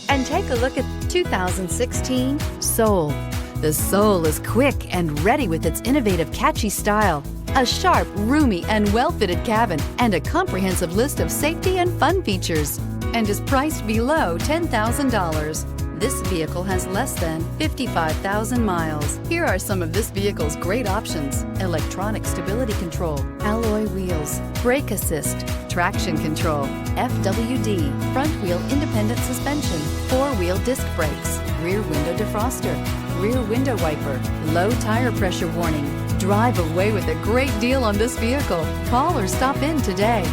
And take a look at 2016 Soul. The Soul is quick and ready with its innovative, catchy style, a sharp, roomy, and well-fitted cabin, and a comprehensive list of safety and fun features, and is priced below $10,000. This vehicle has less than 55,000 miles. Here are some of this vehicle's great options: electronic stability control, alloy wheels, brake assist, traction control, FWD, front wheel independent suspension, four-wheel disc brakes, rear window defroster, rear window wiper, low tire pressure warning. Drive away with a great deal on this vehicle. Call or stop in today.